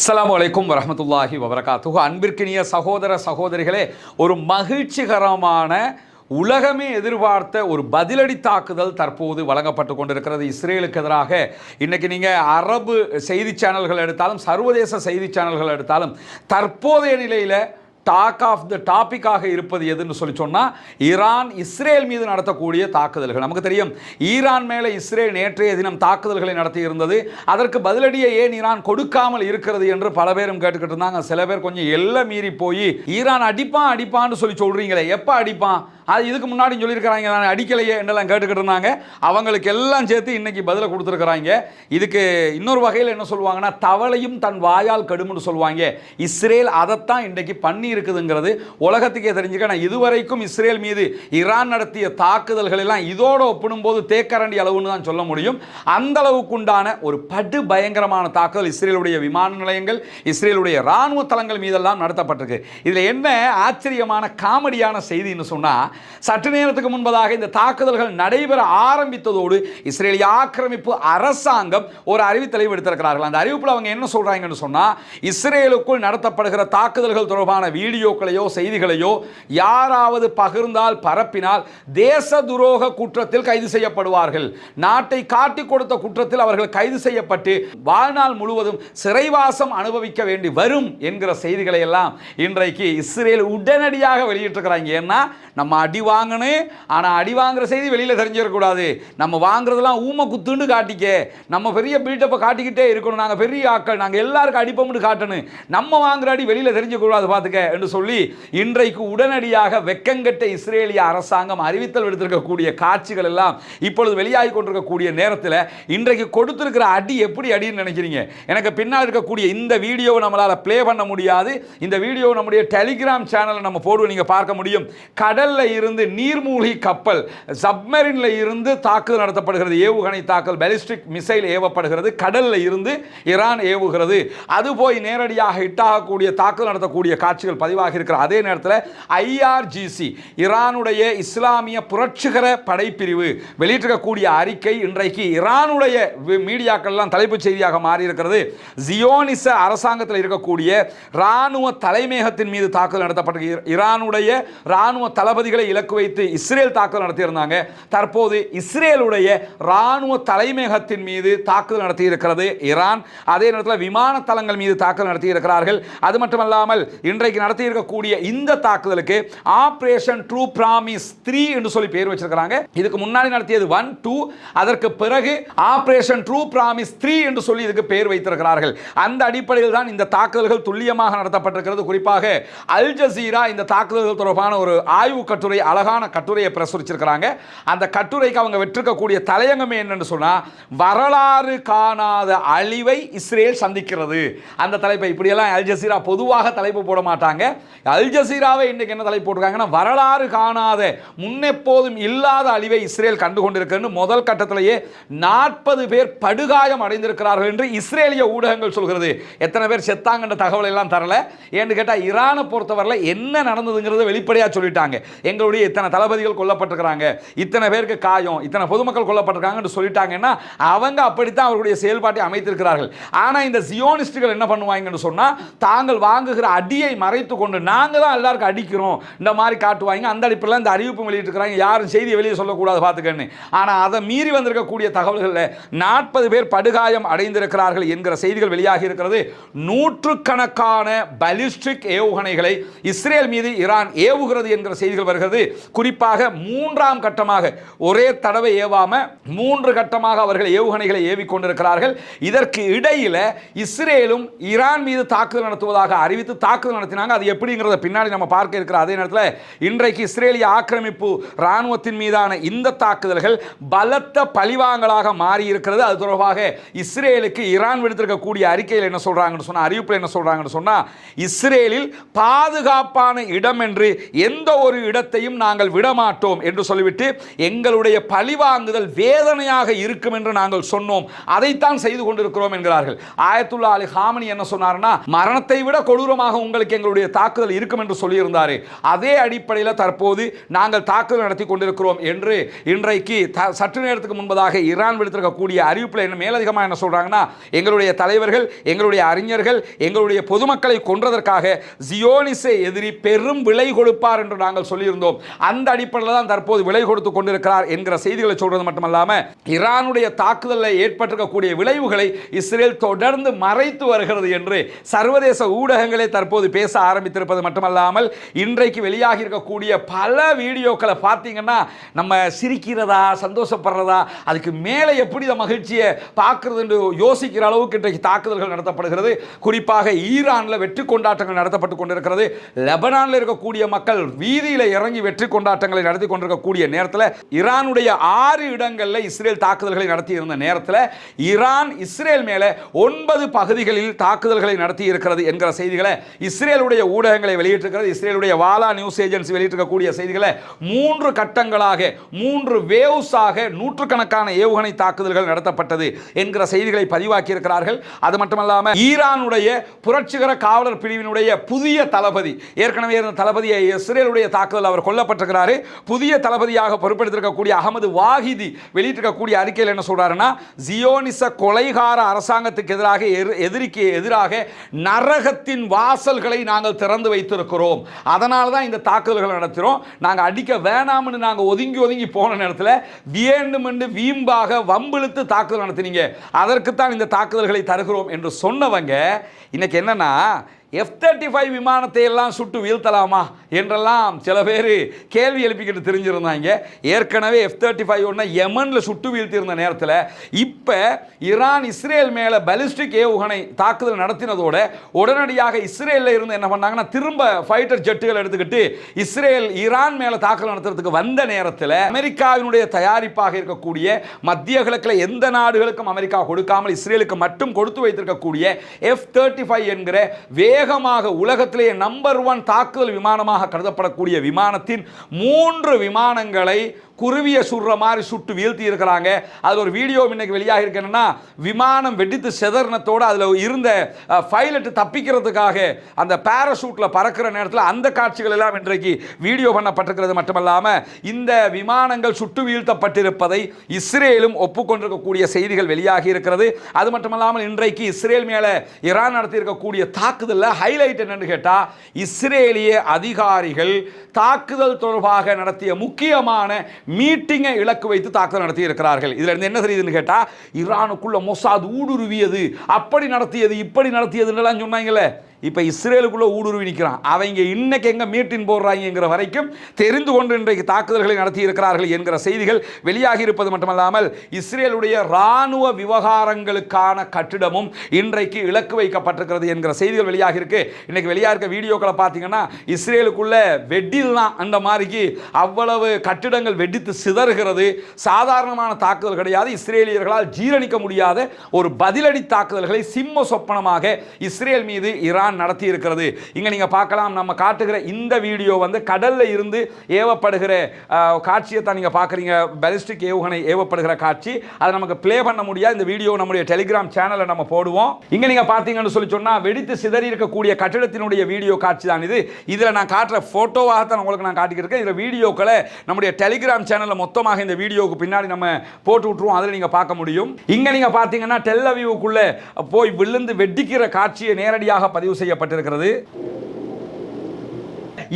அஸ்ஸலாமு அலைக்கும் வரஹ்மத்துல்லாஹி வபரகாத்துஹு. அன்பிற்கினிய சகோதர சகோதரிகளே, ஒரு மகிழ்ச்சிகரமான உலகமே எதிர்பார்த்த ஒரு பதிலடி தாக்குதல் தற்போது வழங்கப்பட்டு கொண்டிருக்கிறது இஸ்ரேலுக்கு எதிராக. இன்றைக்கி நீங்கள் அரபு செய்தி சேனல்கள் எடுத்தாலும் சர்வதேச செய்தி சேனல்கள் எடுத்தாலும் தற்போதைய நிலையில் டாக் ஆஃப் த டாபிக்காக இருப்பது எதுன்னு சொன்னால் ஈரான் இஸ்ரேல் மீது நடத்தக்கூடிய தாக்குதல்கள். நமக்கு தெரியும், ஈரான் மேலே இஸ்ரேல் நேற்றைய தினம் தாக்குதல்களை நடத்தி இருந்தது. அதற்கு பதிலடியை ஏன் ஈரான் கொடுக்காமல் இருக்கிறது என்று பல பேரும் கேட்டுக்கிட்டு இருந்தாங்க. சில பேர் கொஞ்சம் எல்லை மீறி போய் ஈரான் அடிப்பான்னு சொல்லி சொல்கிறீங்களே, எப்போ அடிப்பான், அது இதுக்கு முன்னாடி சொல்லியிருக்கிறாங்க, நான் அடிக்கலையே என்றெல்லாம் கேட்டுக்கிட்டு இருந்தாங்க. அவங்களுக்கு எல்லாம் சேர்த்து இன்னைக்கு பதிலை கொடுத்துருக்குறாங்க. இதுக்கு இன்னொரு வகையில் என்ன சொல்லுவாங்கன்னா, தவளையும் தன் வாயால் கெடும்னு சொல்லுவாங்க. இஸ்ரேல் அதைத்தான் இன்றைக்கு பண்ணி இருக்குதுங்கிறது உலகத்துக்கே தெரிஞ்சுக்க. நான் இதுவரைக்கும் இஸ்ரேல் மீது ஈரான் நடத்திய தாக்குதல்கள் எல்லாம் இதோடு ஒப்பிடும்போது தேக்கரண்டி அளவுன்னு தான் சொல்ல முடியும். அந்த அளவுக்கு உண்டான ஒரு படு பயங்கரமான தாக்குதல் இஸ்ரேலுடைய விமான நிலையங்கள், இஸ்ரேலுடைய இராணுவ தளங்கள் மீதெல்லாம் நடத்தப்பட்டிருக்கு. இதில் என்ன ஆச்சரியமான காமெடியான செய்தின்னு சொன்னால், சற்று நேரத்துக்கு முன்பதாக இந்த தாக்குதல்கள் நடைபெற ஆரம்பித்ததோடு இஸ்ரேலிய ஆக்கிரமிப்பு அரசாங்கம் ஒரு அறிவித்தலை விடுத்திருக்கிறார்கள். அந்த அறிவிப்பில் அவங்க என்ன சொல்றாங்கன்னு சொன்னா, இஸ்ரேலுக்குள் நடத்தப்படுகிற தாக்குதல்கள் தொடர்பான வீடியோக்களையோ செய்திகளையோ யாராவது பகிர்ந்தால் பரப்பினால் தேச துரோக குற்றத்தில் கைது செய்யப்படுவார்கள். நாட்டை காட்டிக் கொடுத்த குற்றத்தில் அவர்கள் கைது செய்யப்பட்டு வாழ்நாள் முழுவதும் சிறைவாசம் அனுபவிக்க வேண்டி வரும் என்கிற செய்திகளை எல்லாம் இன்றைக்கு இஸ்ரேல் உடனடியாக வெளியிட்டிருக்கிறாங்க. ஏன்னா நம்ம அடி வாங்கணும், ஆனால் அடி வாங்குற செய்தி வெளியில் தெரிஞ்சிடக்கூடாது. நம்ம வாங்குறதெல்லாம் ஊமை குத்துண்டு காட்டிக்க, நம்ம பெரிய பில்டப்பை காட்டிக்கிட்டே இருக்கணும், நாங்கள் பெரிய ஆக்கள், நாங்கள் எல்லாருக்கும் அடிப்போம்னு காட்டணும், நம்ம வாங்குற அடி வெளியில் தெரிஞ்சக்கூடாது பார்த்துக்க என்று சொல்லி இன்றைக்கு உடனடியாக வெக்கங்கெட்ட இஸ்ரேலிய அரசாங்கம் அறிவித்தல் விடுத்திருக்கக்கூடிய காட்சிகள் எல்லாம் இப்பொழுது வெளியாகி கொண்டிருக்கக்கூடிய நேரத்தில் இன்றைக்கு கொடுத்திருக்கிற அடி எப்படி அடின்னு நினைக்கிறீங்க? எனக்கு பின்னால் இருக்கக்கூடிய இந்த வீடியோவை நம்மளால் ப்ளே பண்ண முடியாது. இந்த வீடியோ நம்முடைய டெலிகிராம் சேனலில் நம்ம போடுவோம், நீங்கள் பார்க்க முடியும். கடல்ல இருந்து நீர்மூழ்கி கப்பல் சப்மரின்ல இருந்து தாக்குதல் நடத்தப்படுகிறது. ஏவுகணை தாக்குதல், பாலிஸ்டிக் மிசைல் ஏவப்படுகிறது. கடல்ல இருந்து ஈரான் ஏவுகிறது. அது போய் நேரடியாக ஹிட் ஆகக்கூடிய தாக்குதல் நடத்தக்கூடிய காட்சிகள் பதிவாகி இருக்கிற அதே நேரத்தில் ஐஆர்ஜிசி, ஈரானுடைய இஸ்லாமிய புரட்சிகர படைப்பிரிவு வெளியிட்டிருக்கக்கூடிய அறிக்கை இன்றைக்கு ஈரானுடைய மீடியாக்கள் எல்லாம் தலைப்புச் செய்தியாக மாறி இருக்கிறது. ஜியோனிச அரசாங்கத்தில் இருக்கக்கூடிய இராணுவ தலைமையகத்தின் மீது தாக்குதல் நடத்தப்பட்ட ஈரானுடைய இராணுவ தளபதிகளை இலக்கு வைத்து இஸ்ரேல் தாக்குதல் நடத்தியிருந்தாங்க. தற்போது இஸ்ரேலுடைய இராணுவ தலைமையகத்தின் மீது தாக்குதல் நடத்தி இருக்கிறது ஈரான். அதே நேரத்தில் விமான தளங்கள் மீது தாக்குதல் நடத்தி இருக்கிறார்கள். அது மட்டுமல்லாமல் இன்றைக்கு நடத்தி இருக்கக்கூடிய இந்த தாக்குதலுக்கு ஆபரேஷன் ட்ரூ பிராமிஸ் 3 என்று சொல்லி பேர் வச்சிருக்கிறாங்க. இதுக்கு முன்னாடி நடத்தியது 1, 2, அதற்கு பிறகு ஆபரேஷன் ட்ரூ பிராமிஸ் 3 என்று சொல்லி இதுக்கு பேர் வைத்திருக்கிறார்கள். அந்த அடிப்படையில் தான் இந்த தாக்குதல்கள் துல்லியமாக நடத்தப்பட்டிருக்கிறது. குறிப்பாக அல் ஜசீரா இந்த தாக்குதல்கள் தொடர்பான ஒரு ஆய்வு கட்டுரை, அழகான கட்டுரையை பிரசுரிச்சிருக்கிறாங்க. அந்த கட்டுரைக்கு அவங்க வெற்றிருக்கக்கூடிய தலையங்கமே என்னன்னு சொன்னா, வரலாறு காணாத அழிவை இஸ்ரேல் சந்திக்கிறது. அந்த தலைப்பை இப்படியெல்லாம் அல் ஜசீரா பொதுவாக தலைப்பு போட மாட்டாங்க. அல் ஜசீராவை இன்னைக்கு என்ன தலைப்பு போட்டிருக்காங்கன்னா, வரலாறு காணாத முன்னெப்போதும் இல்லாத அழிவை இஸ்ரேல் கண்டுகொண்டிருக்கிறது. முதல் கட்டத்திலேயே 40 பேர் படுகாயம் அடைந்திருக்கிறார்கள் என்று இஸ்ரேலிய ஊடகங்கள் சொல்கிறது. எத்தனை பேர் செத்தாங்கன்ற தகவல் எல்லாம் தரல. ஏன்னு கேட்டால் ஈரானை பொறுத்தவரையில் என்ன நடந்ததுங்கிறத வெளிப்படையாக சொல்லிட்டாங்க. எங்களுடைய இத்தனை தளபதிகள் கொல்லப்பட்டிருக்கிறாங்க, இத்தனை பேருக்கு காயம், இத்தனை பொதுமக்கள் கொல்லப்பட்டிருக்காங்கன்னு சொல்லிட்டாங்கன்னா அவங்க அப்படித்தான் அவர்களுடைய செயல்பாட்டை அமைத்திருக்கிறார்கள். ஆனால் இந்த ஜியோனிஸ்டுகள் என்ன பண்ணுவாங்கன்னு சொன்னால், தாங்கள் வாங்குகிற அடியை மறைத்து கொண்டு நாங்கள் தான் எல்லாருக்கும் அடிக்கிறோம் இந்த மாதிரி காட்டுவாங்க. அந்த அடிப்படையில் இந்த அறிவிப்பு வெளியிட்டிருக்கிறாங்க, யாரும் செய்தியை வெளியே சொல்லக்கூடாது பார்த்துக்கன்னு. ஆனால் அதை மீறி வந்திருக்கக்கூடிய தகவல்களில் 40 பேர் படுகாயம் அடைந்திருக்கிறார்கள் என்கிற செய்திகள் வெளியாகி இருக்கிறது. நூற்றுக்கணக்கான பாலிஸ்டிக் ஏவுகணைகளை இஸ்ரேல் மீது ஈரான் ஏவுகிறது என்கிற செய்திகள் வருகிறது. குறிப்பாக 3ஆம் கட்டமாக, ஒரே தடவை ஏவாம 3 கட்டமாக அவர்கள் ஏவுகணைகளை ஏவிக்கொண்டிருக்கிறார்கள். இதற்கு இடையில் இஸ்ரேலும் ஈரான் மீது தாக்குதல் நடத்துவதாக அறிவித்து தாக்குதல் நடத்தினாங்க. அது எப்படிங்கிறத பின்னாடி நம்ம பார்க்க இருக்கிற அதே நேரத்தில் இன்றைக்கு இஸ்ரேலிய ஆக்கிரமிப்பு இராணுவத்தின் மீதான இந்த தாக்குதல்கள் பலத்த பழிவாங்கலாக மாறி இருக்கிறது. அது தொடர்பாக இஸ்ரேலுக்கு ஈரான் விடுத்திருக்கக்கூடிய அறிக்கையில் என்ன சொல்றாங்கன்னு சொன்னா, அறிவிப்பில் என்ன சொல்றாங்கன்னு சொன்னா, இஸ்ரேலில் பாதுகாப்பான இடம் என்று எந்த ஒரு இடத்தையும் நாங்கள் விடமாட்டோம் என்று சொல்லிவிட்டு, எங்களுடைய பழிவாங்குதல் வேதனையாக இருக்கும் என்று நாங்கள் சொன்னோம், அதைத்தான் செய்து கொண்டிருக்கிறோம் என்கிறார்கள். ஆயத்துல்லா அலி ஹாமனி என்ன சொன்னார்னா, மரணத்தை விட கொடூரமாக உங்களுக்கு எங்களுடைய தாக்குதல் இருக்கும் என்று சொல்லியிருந்தார். அதே அடிப்படையில் தற்போது நாங்கள் தாக்குதல் நடத்தி கொண்டிருக்கிறோம் என்று இன்றைக்கு சற்று நேரத்துக்கு முன்பதாக ஈரான் விடுத்திருக்கக்கூடிய அறிவிப்பில் என்ன மேலதிகமாக என்ன சொல்றாங்கன்னா, எங்களுடைய தலைவர்கள், எங்களுடைய அறிஞர்கள், எங்களுடைய பொதுமக்களை கொன்றதற்காக ஜியோனிச எதிரி பெரும் விலை கொடுப்பார் என்று நாங்கள் சொல்லியிருந்தோம். அந்த அடிப்படையில் தான் தற்போது விலை கொடுத்து கொண்டிருக்கிறார் என்கிற செய்திகளை சொல்றது மட்டுமல்லாம, ஈரானுடைய தாக்குதலில் ஏற்பட்டிருக்கக்கூடிய விளைவுகளை இஸ்ரேல் தொடர்ந்து மறைத்து வருகிறது என்று சர்வதேச ஊடகங்களே தற்போது பேச ஆரம்பித்திருப்பது மட்டுமல்லாமல், இன்றைக்கு வெளியாகி இருக்கக்கூடிய பல வீடியோக்களை பார்த்தீங்கன்னா நம்ம சிரிக்கிறதா சந்தோஷப்படுறதா அதுக்கு மேலே எப்படி இந்த மகிழ்ச்சியை பார்க்கிறது என்று யோசிக்கிற அளவுக்கு இன்றைக்கு தாக்குதல்கள் நடத்தப்படுகிறது. குறிப்பாக ஈரானில் வெற்றி கொண்டாட்டங்கள் நடத்தப்பட்டு கொண்டிருக்கிறது. லெபனானில் இருக்கக்கூடிய மக்கள் வீதியில் இறங்கி வெற்றி கொண்டாட்டங்களை நடத்தி கொண்டிருக்கக்கூடிய நேரத்தில் ஈரானுடைய 6 இடங்களில் இஸ்ரேல் தாக்குதல்களை நடத்தி இருந்த நேரத்தில் ஈரான் இஸ்ரேல் மேலே 9 பகுதிகளில் தாக்குதல்களை நடத்தி இருக்கிறது என்கிற செய்திகளை இஸ்ரேலுடைய ஊடகங்களை வெளியிட்டிருக்கிறது. இஸ்ரேலுடைய வாலா நியூஸ் ஏஜென்சி வெளியிட்டிருக்கக்கூடிய செய்திகளை 3 கட்டங்களாக 3 வேவ்ஸாக நூற்றுக்கணக்கான ஏவுகணை தாக்குதல்கள் நடத்தப்பட்டது என்கிற செய்திகளை பதிவாக்கி இருக்கிறார்கள். அது மட்டுமல்லாமல் ஈரானுடைய புரட்சிகர காவலர் பிரிவினுடைய புதிய தளபதி, ஏற்கனவே இருந்த தளபதியை இஸ்ரேலுடைய தாக்குதல் அவர் கொல்லப்பட்டிருக்கிறார். புதிய தளபதியாக பொறுப்பெடுத்திருக்கக்கூடிய அகமது வாஹிதி வெளியிட்டிருக்கக்கூடிய அறிக்கையில் என்ன சொல்றாருன்னா, ஜியோனிச கொலைகார அரசாங்கத்துக்கு எதிராக எதிரிக்கு எதிராக நரகத்தின் வாசல்களை நாங்கள் திறந்து வைத்திருக்கிறோம். அதனால தான் இந்த தாக்குதல்கள் நடத்துகிறோம். நாங்கள் அடிக்க வேணாம்னு நாங்கள் ஒதுங்கி போன நேரத்தில் வேண்டுமென்று வீம்பாக வம்பிழுத்து தாக்குதல் நடத்தினீங்க, அதற்குத்தான் இந்த தாக்குதல்களை தருகிறோம் என்று சொன்னவங்க இன்னைக்கு என்னன்னா, F-35 விமானத்தை எல்லாம் சுட்டு வீழ்த்தலாமா என்றெல்லாம் சில பேர் கேள்வி எழுப்பிக்கிட்டு தெரிஞ்சிருந்தாங்க. ஏற்கனவே F-35 ஒன்று யமனில் சுட்டு வீழ்த்தியிருந்த நேரத்தில் இப்போ ஈரான் இஸ்ரேல் மேலே பாலிஸ்டிக் ஏவுகணை தாக்குதல் நடத்தினதோட உடனடியாக இஸ்ரேலில் இருந்து என்ன பண்ணாங்கன்னா, திரும்ப ஃபைட்டர் ஜெட்டுகள் எடுத்துக்கிட்டு இஸ்ரேல் ஈரான் மேலே தாக்குதல் நடத்துறதுக்கு வந்த நேரத்தில் அமெரிக்காவினுடைய தயாரிப்பாக இருக்கக்கூடிய மத்திய கிழக்கில் எந்த நாடுகளுக்கும் அமெரிக்கா கொடுக்காமல் இஸ்ரேலுக்கு மட்டும் கொடுத்து வைத்திருக்கக்கூடிய F-35 என்கிற வேகமாக உலகத்திலேயே நம்பர் 1 தாக்குதல் விமானமாக கருதப்படக்கூடிய விமானத்தின் 3 விமானங்களை குருவிய சுடுற மாதிரி சுட்டு வீழ்த்தி இருக்கிறாங்க. அது ஒரு வீடியோ இன்னைக்கு வெளியாக இருக்கணும்னா, விமானம் வெடித்து செதறினத்தோடு அதில் இருந்த பைலட் தப்பிக்கிறதுக்காக அந்த பாராசூட்டில் பறக்கிற நேரத்தில் அந்த காட்சிகள் எல்லாம் இன்றைக்கு வீடியோ பண்ணப்பட்டிருக்கிறது. மட்டுமல்லாமல் இந்த விமானங்கள் சுட்டு வீழ்த்தப்பட்டிருப்பதை இஸ்ரேலும் ஒப்புக்கொண்டிருக்கக்கூடிய செய்திகள் வெளியாகி இருக்கிறது. அது மட்டுமல்லாமல் இன்றைக்கு இஸ்ரேல் மேலே ஈரான் நடத்தியிருக்கக்கூடிய தாக்குதலில் ஹைலைட் என்னன்னு கேட்டால், இஸ்ரேலிய அதிகாரிகள் தாக்குதல் தொடர்பாக நடத்திய முக்கியமான மீட்டிங்கை இலக்கு வைத்து தாக்குதல் நடத்தி இருக்கிறார்கள். இதுல இருந்து என்ன தெரியுதுன்னு கேட்டா, ஈரானுக்குள்ள மொசாத் ஊடுருவியது, அப்படி நடத்தியது, இப்படி நடத்தியதுன்னு சொன்னாங்கல்ல, இப்போ இஸ்ரேலுக்குள்ள ஊடுருவி நிற்கிறான். அவங்க இன்னைக்கு எங்க மீட்டின் போடுறாங்கிற வரைக்கும் தெரிந்து கொண்டு இன்றைக்கு தாக்குதல்களை நடத்தி இருக்கிறார்கள் என்கிற செய்திகள் வெளியாகி இருப்பது மட்டுமல்லாமல், இஸ்ரேலுடைய இராணுவ விவகாரங்களுக்கான கட்டிடமும் இன்றைக்கு இலக்கு வைக்கப்பட்டிருக்கிறது என்கிற செய்திகள் வெளியாகி இருக்கு. இன்னைக்கு வெளியாக இருக்க வீடியோக்களை பார்த்தீங்கன்னா, இஸ்ரேலுக்குள்ள வெடிலாம் அந்த மாதிரிக்கு அவ்வளவு கட்டிடங்கள் வெடித்து சிதறுகிறது. சாதாரணமான தாக்குதல் கிடையாது. இஸ்ரேலியர்களால் ஜீரணிக்க முடியாத ஒரு பதிலடி தாக்குதல்களை சிம்ம சொப்பனமாக இஸ்ரேல் மீது ஈரான் நடத்தி இருக்கிறது. இங்க நீங்க பார்க்கலாம், நம்ம காட்டுகிற இந்த வீடியோ வந்து கடல்ல இருந்து ஏவப்படுகிற காட்சியை தான் நீங்க பார்க்குறீங்க. பாலிஸ்டிக் ஏவுகணை ஏவப்படுகிற காட்சி. அதை நமக்கு ப்ளே பண்ண முடியாது. இந்த வீடியோ நம்முடைய டெலிகிராம் சேனலில் நம்ம போடுவோம். இங்க நீங்க பார்த்தீங்கன்னு சொல்லி சொன்னா, வெடித்து சிதறி இருக்கக்கூடிய கட்டிடத்தினுடைய வீடியோ காட்சி தான் இது. இதில் நான் காட்டுற போட்டோவாக தான் உங்களுக்கு நான் காட்டிக்கிறேன். இதில் வீடியோக்களை நம்முடைய டெலிகிராம் சேனலில் மொத்தமாக இந்த வீடியோவுக்கு பின்னாடி நம்ம போட்டு விட்டுருவோம். அதில் நீங்க பார்க்க முடியும். இங்க நீங்க பார்த்தீங்கன்னா, டெல் அவீவுக்குள்ள போய் விழுந்து வெடிக்கிற காட்சியை நேரடியாக பதிவு செய்யப்பட்டிருக்கிறது.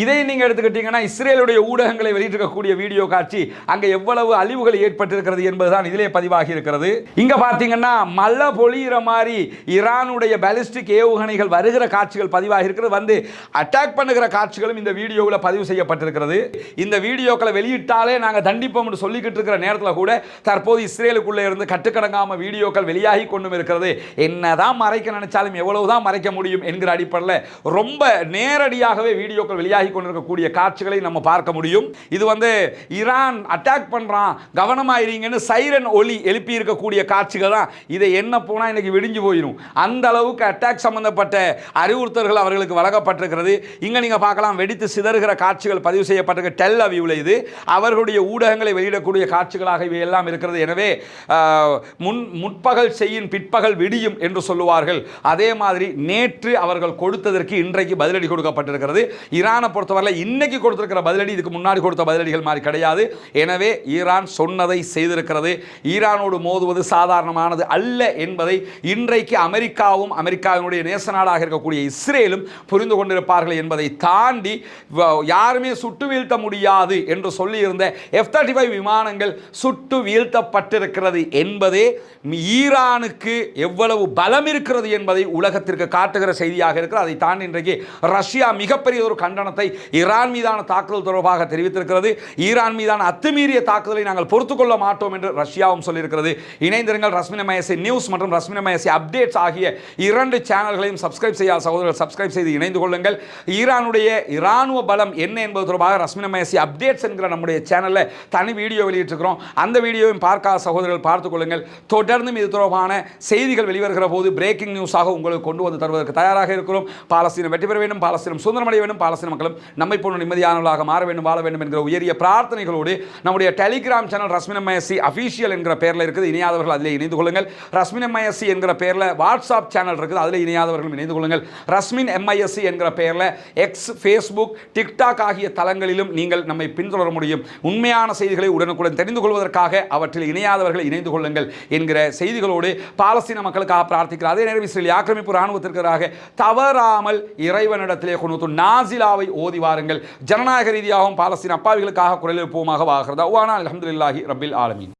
இதை நீங்க எடுத்துக்கிட்டீங்கன்னா, இஸ்ரேலுடைய ஊடகங்களை வெளியிட்டிருக்கக்கூடிய வீடியோ காட்சி அங்க எவ்வளவு அழிவுகள் ஏற்பட்டிருக்கிறது என்பதுதான் இதிலே பதிவாகி இருக்கிறது. இங்க பாத்தீங்கன்னா, மழை பொழியிற மாதிரி ஈரானுடைய பாலிஸ்டிக் ஏவுகணைகள் வருகிற காட்சிகள் பதிவாகி இருக்கிறது. வந்து அட்டாக் பண்ணுகிற காட்சிகளும் இந்த வீடியோவில் பதிவு செய்யப்பட்டிருக்கிறது. இந்த வீடியோக்களை வெளியிட்டாலே நாங்கள் தண்டிப்போம் என்று சொல்லிக்கிட்டு இருக்கிற நேரத்தில் கூட தற்போது இஸ்ரேலுக்குள்ளே இருந்து கட்டுக்கடங்காம வீடியோக்கள் வெளியாகி கொண்டும் இருக்கிறது. என்னதான் மறைக்க நினைச்சாலும் எவ்வளவுதான் மறைக்க முடியும் என்கிற அடிப்படையில் ரொம்ப நேரடியாகவே வீடியோக்கள் வெளியாகி வெளியாகி கொண்டிருக்கக்கூடிய காட்சிகளை நம்ம பார்க்க முடியும். இது ஈரான் அட்டாக் பண்றான் கவனமாயிருங்கன்னு சைரன் ஒலி எழுப்பி இருக்கக்கூடிய காட்சிகள் தான். இதை என்ன போனா இன்னைக்கு விடிஞ்சு போயிடும். அந்த அளவுக்கு அட்டாக் சம்பந்தப்பட்ட அறிவுறுத்தல்கள் அவர்களுக்கு வழங்கப்பட்டிருக்கிறது. இங்க நீங்க பார்க்கலாம் வெடித்து சிதறுகிற காட்சிகள் பதிவு செய்யப்பட்டிருக்க டெல் அவிவ்ல இது அவர்களுடைய ஊடகங்களை வெளியிடக்கூடிய காட்சிகளாக இவை எல்லாம் இருக்கிறது. எனவே முற்பகல் செய்யும் பிற்பகல் விடியும் என்று சொல்லுவார்கள். அதே மாதிரி நேற்று அவர்கள் கொடுத்ததற்கு இன்றைக்கு பதிலடி கொடுக்கப்பட்டிருக்கிறது. ஈரானை பொறுத்தவரை இன்னைக்கு கொடுத்திருக்கிற பதிலடி இதுக்கு முன்னாடி கொடுத்த பதிலடிகள் மாதிரி கிடையாது. எனவே ஈரான் சொன்னதை செய்திருக்கிறது. ஈரானோடு மோதுவது சாதாரணமானது அல்ல என்பதை இன்றைக்கு அமெரிக்காவும் அமெரிக்காவினுடைய நேச நாடாக இருக்கக்கூடிய இஸ்ரேலும் புரிந்து கொண்டிருப்பார்கள் என்பதை தாண்டி யாருமே சுட்டு வீழ்த்த முடியாது என்று சொல்லியிருந்த F-35 விமானங்கள் சுட்டு வீழ்த்தப்பட்டிருக்கிறது என்பதே ஈரானுக்கு எவ்வளவு பலம் இருக்கிறது என்பதை உலகத்திற்கு காட்டுகிற செய்தியாக இருக்கிறது. அதை தாண்டி இன்றைக்கு ரஷ்யா மிகப்பெரிய ஒரு கண்டனத்தை ஈரான் மீதான தாக்குதல் தொடர்பாக தெரிவித்திருக்கிறது. ஈரான் மீதான அத்துமீறிய தாக்குதலை நாங்கள் பொறுத்துக்கொள்ள மாட்டோம் என்று ரஷ்யாவும் சொல்லியிருக்கிறது. இணைந்திருங்கள். ரஸ்மின் எம்ஐஎஸ்சி நியூஸ் மற்றும் ரஸ்மின் எம்ஐஎஸ்சி அப்டேட்ஸ் ஆகிய 2 சேனல்களையும் சப்ஸ்கிரைப் செய்யாத சகோதரர்கள் சப்ஸ்கிரைப் செய்து இணைந்து கொள்ளுங்கள். ஈரானுடைய இராணுவ பலம் என்ன என்பது தொடர்பாக ரஸ்மின் எம்ஐஎஸ்சி அப்டேட்ஸ் என்கிற நம்முடைய சேனலில் தனி வீடியோ வெளியிட்டிருக்கிறோம். அந்த வீடியோவையும் பார்க்காத சகோதரர்கள் பார்த்துக் கொள்ளுங்கள். தொடர்ந்து இது தொடர்பான செய்திகள் வெளிவருகிற போது பிரேக்கிங் நியூஸாக உங்களுக்கு கொண்டு வந்து தருவதற்கு தயாராக இருக்கிறோம். பாலஸ்தீனம் வெற்றி பெற வேண்டும், பாலஸ்தீனம் சுதந்திரமடைய வேண்டும், பாலஸ்தீன மக்களும் நம்மை போன்ற நிம்மதியானவர்களாக மாற வேண்டும், வாழ வேண்டும் என்கிற உயரிய பிரார்த்தனைகளோடு நம்முடைய Telegram channel Rasmin MISC official என்கிற பெயரில் இருக்குது. இணையாதவர்கள் அதில் இணைந்து கொள்ளுங்கள். ரஸ்மின் எம்ஐஎஸ்சி என்கிற பெயரில் வாட்ஸ்அப் சேனல் இருக்குது. அதில் இணையாதவர்களும் இணைந்து கொள்ளுங்கள். ரஸ்மின் எம்ஐஎஸ்சி என்கிற பெயரில் எக்ஸ், ஃபேஸ்புக், டிக்டாக் ஆகிய தளங்களிலும் நீங்கள் நம்மை பின்தொடர முடியும். உண்மையான செய்திகளை உடனுக்குடன் தெரிந்து கொள்வதற்காக அவற்றில் இணையாதவர்கள் இணைந்து கொள்ளுங்கள் என்கிற செய்திகளோடு பாலஸ்தீன மக்களுக்காக பிரார்த்திக்கிறார். அதே நேரம் இஸ்ரேல் ஆக்கிரமிப்பு ராணுவத்திற்காக தவறாமல் இறைவனிடத்திலே கொண்டு நாசிலாவை ஓதி வாருங்கள். ஜனநாயக ரீதியாகவும் பாலஸ்தீன அப்பாவிகளுக்காக குரல் எழுப்புவோமாக வாகிறது. அல்ஹம்துலில்லாஹி ரப்பில் ஆலமீன்.